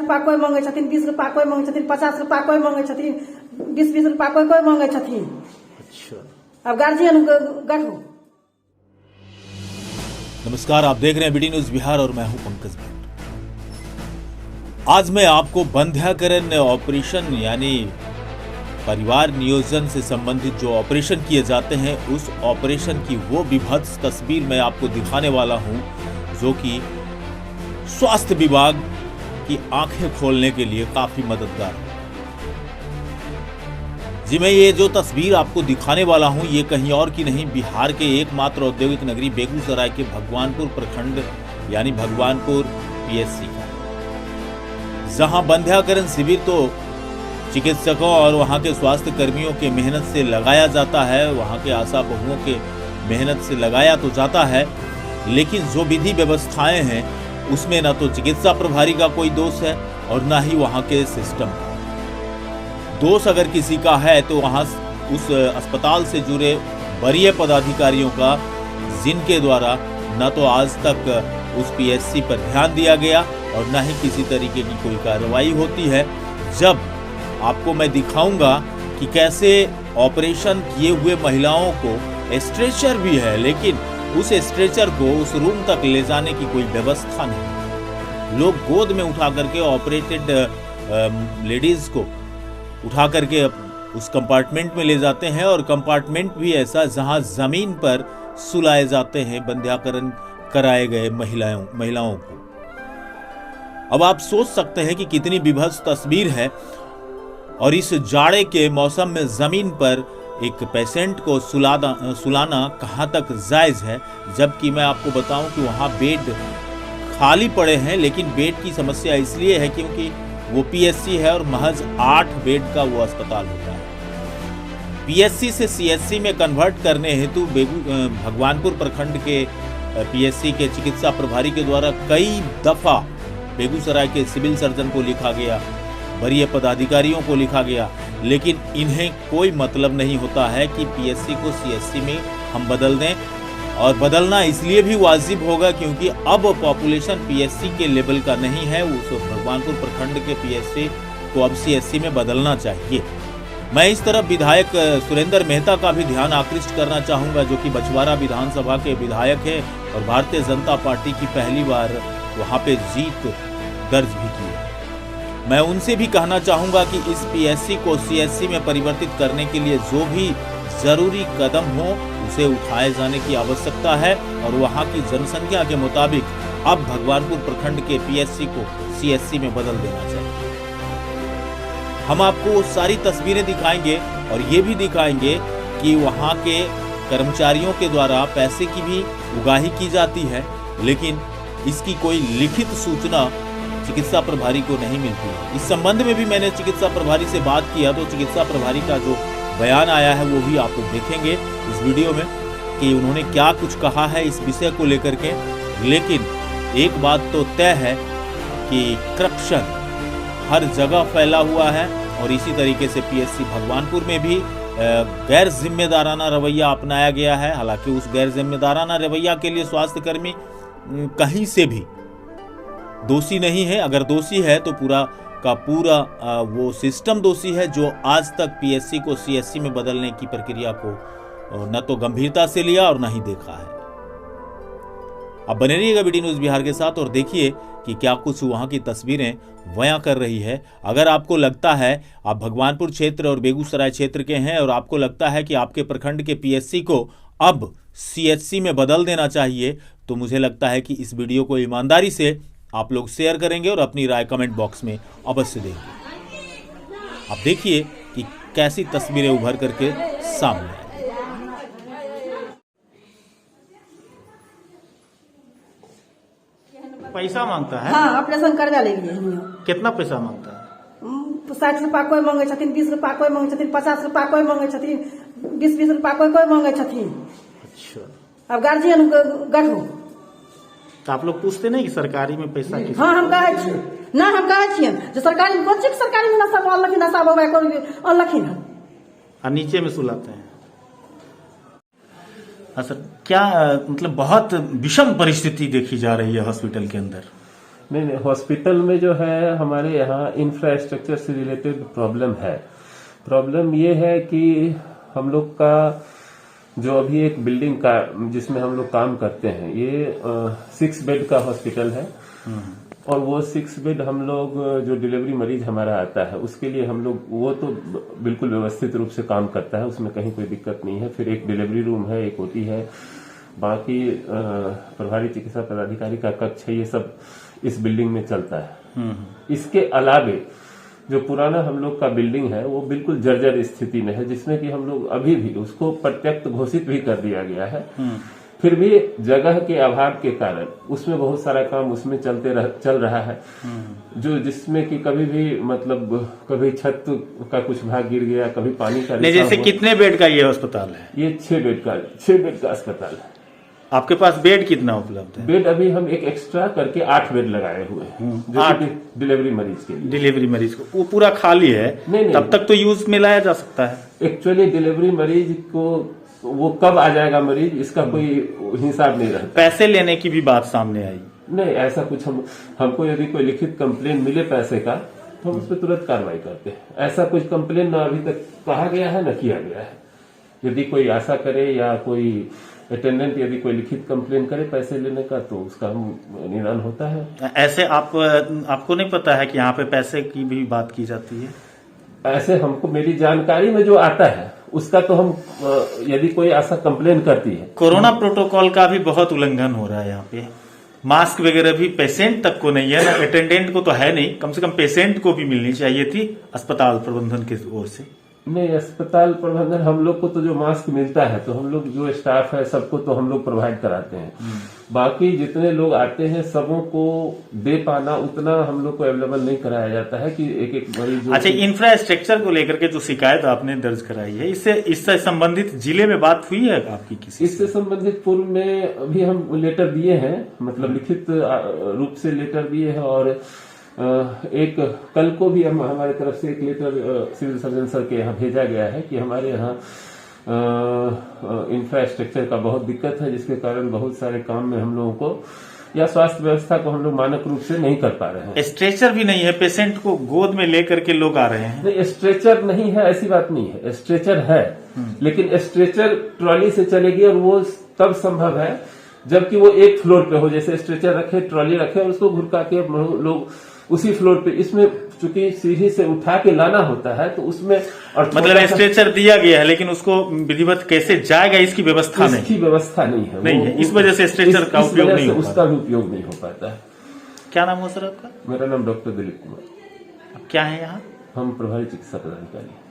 रुपया कोई मांगे छथिन, 20 रुपया कोई मांगे छथिन, 50 रुपया कोई मांगे छथिन, 20 रुपया कोई मांगे छथिन। अच्छा, अब गार्जियन गढ़ो। नमस्कार, आप देख रहे हैं बीडी न्यूज बिहार और मैं हूं पंकज भट्ट। आज मैं आपको बंध्याकरण ऑपरेशन यानी परिवार नियोजन से संबंधित जो ऑपरेशन किए जाते हैं उस ऑपरेशन की वो विभत्स तस्वीर मैं आपको दिखाने वाला हूं जो कि स्वास्थ्य विभाग की आंखें खोलने के लिए काफी मददगार है। जी, मैं ये जो तस्वीर आपको दिखाने वाला हूं ये कहीं और की नहीं, बिहार के एकमात्र औद्योगिक नगरी बेगूसराय के भगवानपुर प्रखंड यानी भगवानपुर पीएससी का, जहां बंध्याकरण शिविर तो चिकित्सकों और वहां के स्वास्थ्य कर्मियों के मेहनत से लगाया जाता है, वहां के आशा बहुओं के मेहनत से लगाया तो जाता है, लेकिन जो विधि व्यवस्थाएं हैं उसमें ना तो चिकित्सा प्रभारी का कोई दोष है और ना ही वहां के सिस्टम का दोष। अगर किसी का है तो वहां उस अस्पताल से जुड़े वरीय पदाधिकारियों का, जिनके द्वारा न तो आज तक उस पीएससी पर ध्यान दिया गया और न ही किसी तरीके की कोई कार्रवाई होती है। जब आपको मैं दिखाऊंगा कि कैसे ऑपरेशन किए हुए महिलाओं को स्ट्रेचर भी है, लेकिन उस स्ट्रेचर को उस रूम तक ले जाने की कोई व्यवस्था नहीं। लोग गोद में उठा करके ऑपरेटेड लेडीज को उठा करके उस कंपार्टमेंट में ले जाते हैं और कंपार्टमेंट भी ऐसा जहां जमीन पर सुलाए जाते हैं बंध्याकरण कराए गए महिलाओं को। अब आप सोच सकते हैं कि कितनी विभत्स तस्वीर है और इस जाड़े के मौसम में जमीन पर एक पेशेंट को सुलाना कहां तक जायज है, जबकि मैं आपको बताऊं कि वहां बेड खाली पड़े हैं। लेकिन बेड की समस्या इसलिए है क्योंकि वो पीएससी है और महज 8 बेड का वो अस्पताल होता है। पीएससी से सीएससी में कन्वर्ट करने हेतु भगवानपुर प्रखंड के पीएससी के चिकित्सा प्रभारी के द्वारा कई दफा बेगूसराय के सिविल सर्जन को लिखा गया, वरीय पदाधिकारियों को लिखा गया, लेकिन इन्हें कोई मतलब नहीं होता है कि पीएससी को सीएससी में हम बदल दें। और बदलना इसलिए भी वाजिब होगा क्योंकि अब पॉपुलेशन पीएससी के लेवल का नहीं है, उस भगवानपुर प्रखंड के पीएससी को अब सीएससी में बदलना चाहिए। मैं इस तरफ विधायक सुरेंद्र मेहता का भी ध्यान आकृष्ट करना चाहूंगा, जो कि बछवाड़ा विधानसभा के विधायक है और भारतीय जनता पार्टी की पहली बार वहां पे जीत दर्ज भी की है। मैं उनसे भी कहना चाहूंगा कि इस पीएससी को सीएससी में परिवर्तित करने के लिए जो भी जरूरी कदम हो उसे उठाए जाने की आवश्यकता है और वहां की जनसंख्या के मुताबिक अब भगवानपुर प्रखंड के पीएससी को सीएससी में बदल देना चाहिए। हम आपको वो सारी तस्वीरें दिखाएंगे और ये भी दिखाएंगे कि वहां के कर्मचारियों के द्वारा पैसे की भी उगाही की जाती है, लेकिन इसकी कोई लिखित सूचना चिकित्सा प्रभारी को नहीं मिलती है। इस संबंध में भी मैंने चिकित्सा प्रभारी से बात किया तो चिकित्सा प्रभारी का जो बयान आया है वो भी आप लोग देखेंगे इस वीडियो में कि उन्होंने क्या कुछ कहा है इस विषय को लेकर के। लेकिन एक बात तो तय है कि करप्शन हर जगह फैला हुआ है और इसी तरीके से पीएससी भगवानपुर में भी गैर जिम्मेदाराना रवैया अपनाया गया है। हालांकि उस गैर जिम्मेदाराना रवैया के लिए स्वास्थ्य कर्मी कहीं से भी दोषी नहीं है। अगर दोषी है तो पूरा का पूरा वो सिस्टम दोषी है जो आज तक पीएससी को सीएससी में बदलने की प्रक्रिया को न तो गंभीरता से लिया और न ही देखा है। अब बने रहिएगा बीडी न्यूज बिहार के साथ और देखिए कि क्या कुछ वहां की तस्वीरें बयां कर रही है। अगर आपको लगता है आप भगवानपुर क्षेत्र और बेगूसराय क्षेत्र के हैं और आपको लगता है कि आपके प्रखंड के पीएससी को अब सीएचसी में बदल देना चाहिए, तो मुझे लगता है कि इस वीडियो को ईमानदारी से आप लोग शेयर करेंगे और अपनी राय कमेंट बॉक्स में अवश्य देंगे। आप देखिए कि कैसी तस्वीरें उभर करके सामने आई। पैसा मांगता है? हाँ, ऑपरेशन करवा लेंगे। कितना पैसा मांगता है? 60 रुपया कोई मांगे छथिन, 20 रुपया कोई मांगे छथिन, 50 रुपया कोई मांगे छथिन, 20 रुपया कोई मांगे छथिन। अच्छा, अब गार्जियन गढ़ो। तो आप लोग पूछते नहीं कि सरकारी में पैसा किस? हाँ, हम कहे छियै ना, हम कहे छियै जो सरकारी में कोचिक सरकारी में नशा अनलखिन, नशा अनलखिन है और नीचे में सुलाते हैं। हाँ सर, क्या मतलब बहुत विषम परिस्थिति देखी जा रही है हॉस्पिटल के अंदर? नहीं नहीं, हॉस्पिटल में जो है हमारे यहाँ इंफ्रास्ट्रक्चर से रिलेटेड प्रॉब्लम है। प्रॉब्लम ये है कि हम लोग का जो अभी एक बिल्डिंग का जिसमें हम लोग काम करते हैं, ये 6 बेड का हॉस्पिटल है। और वो 6 बेड हम लोग जो डिलीवरी मरीज हमारा आता है उसके लिए हम लोग, वो तो बिल्कुल व्यवस्थित रूप से काम करता है, उसमें कहीं कोई दिक्कत नहीं है। फिर एक डिलीवरी रूम है, एक ओटी है, बाकी प्रभारी चिकित्सा पदाधिकारी का कक्ष है, ये सब इस बिल्डिंग में चलता है। इसके अलावे जो पुराना हम लोग का बिल्डिंग है वो बिल्कुल जर्जर स्थिति में है, जिसमें कि हम लोग अभी भी उसको प्रत्यक्ष घोषित भी कर दिया गया है। फिर भी जगह के अभाव के कारण उसमें बहुत सारा काम उसमें चल रहा है, जो जिसमें कि कभी भी मतलब कभी छत का कुछ भाग गिर गया, कभी पानी का नहीं, जैसे कितने बेड का ये अस्पताल है? ये 6 बेड का अस्पताल है। आपके पास बेड कितना उपलब्ध है? बेड अभी हम एक एक्स्ट्रा करके 8 बेड लगाए हुए हैं, जो 8 डिलीवरी मरीज के लिए। डिलीवरी मरीज को वो पूरा खाली है? नहीं, तब तक तो यूज में लाया जा सकता है। एक्चुअली डिलीवरी मरीज को वो कब आ जाएगा मरीज, इसका कोई हिसाब नहीं रहता। पैसे लेने की भी बात सामने आई। नहीं, ऐसा कुछ हमको यदि कोई लिखित कंप्लेन मिले पैसे का तो हम उस पर तुरंत कार्रवाई करते हैं। ऐसा कुछ कंप्लेन ना अभी तक कहा गया है, न किया गया है। यदि कोई आशा करे या कोई अटेंडेंट यदि कोई लिखित कंप्लेन करे पैसे लेने का, तो उसका निदान होता है। ऐसे आपको नहीं पता है कि यहाँ पे पैसे की भी बात की जाती है? ऐसे हमको मेरी जानकारी में जो आता है उसका तो हम यदि कोई ऐसा कंप्लेन करती है। कोरोना प्रोटोकॉल का भी बहुत उल्लंघन हो रहा है यहाँ पे। मास्क वगैरह भी पेशेंट तक को नहीं है, ना अटेंडेंट को तो है नहीं, कम से कम पेशेंट को भी मिलनी चाहिए थी अस्पताल प्रबंधन की ओर से। नहीं, अस्पताल प्रबंधन हम लोग को तो जो मास्क मिलता है तो हम लोग जो स्टाफ है सबको तो हम लोग प्रोवाइड कराते हैं। बाकी जितने लोग आते हैं सबों को दे पाना उतना हम लोग को अवेलेबल नहीं कराया जाता है कि एक मरीज। अच्छा, इंफ्रास्ट्रक्चर को लेकर के जो शिकायत आपने दर्ज कराई है, इससे संबंधित जिले में बात हुई है आपकी किसी? इससे संबंधित पूर्व में अभी हम लेटर दिए हैं, मतलब लिखित रूप से लेटर दिए हैं। और एक कल को भी हम हमारे तरफ से एक लेटर सिविल सर्जन सर के यहाँ भेजा गया है कि हमारे यहाँ इंफ्रास्ट्रक्चर का बहुत दिक्कत है, जिसके कारण बहुत सारे काम में हम लोगों को या स्वास्थ्य व्यवस्था को हम लोग मानक रूप से नहीं कर पा रहे हैं। स्ट्रेचर भी नहीं है, पेशेंट को गोद में लेकर के लोग आ रहे हैं। नहीं, स्ट्रेचर नहीं है ऐसी बात नहीं है, स्ट्रेचर है, लेकिन स्ट्रेचर ट्रॉली से चलेगी और वो तब संभव है जबकि वो एक फ्लोर पे हो। जैसे स्ट्रेचर रखे, ट्रॉली रखे और उसको घुरका के लोग उसी फ्लोर पे, इसमें चूंकि सीढ़ी से उठा के लाना होता है तो उसमें और मतलब स्ट्रेचर दिया गया है लेकिन उसको विधिवत कैसे जाएगा इसकी व्यवस्था नहीं, इसकी व्यवस्था नहीं है, नहीं है। इस वजह से स्ट्रेचर का उपयोग नहीं हो, उसका भी उपयोग नहीं हो पाता है। क्या नाम हो सर आपका? मेरा नाम डॉक्टर दिलीप कुमार। क्या है यहाँ? हम प्रभारी चिकित्सा पदाधिकारी।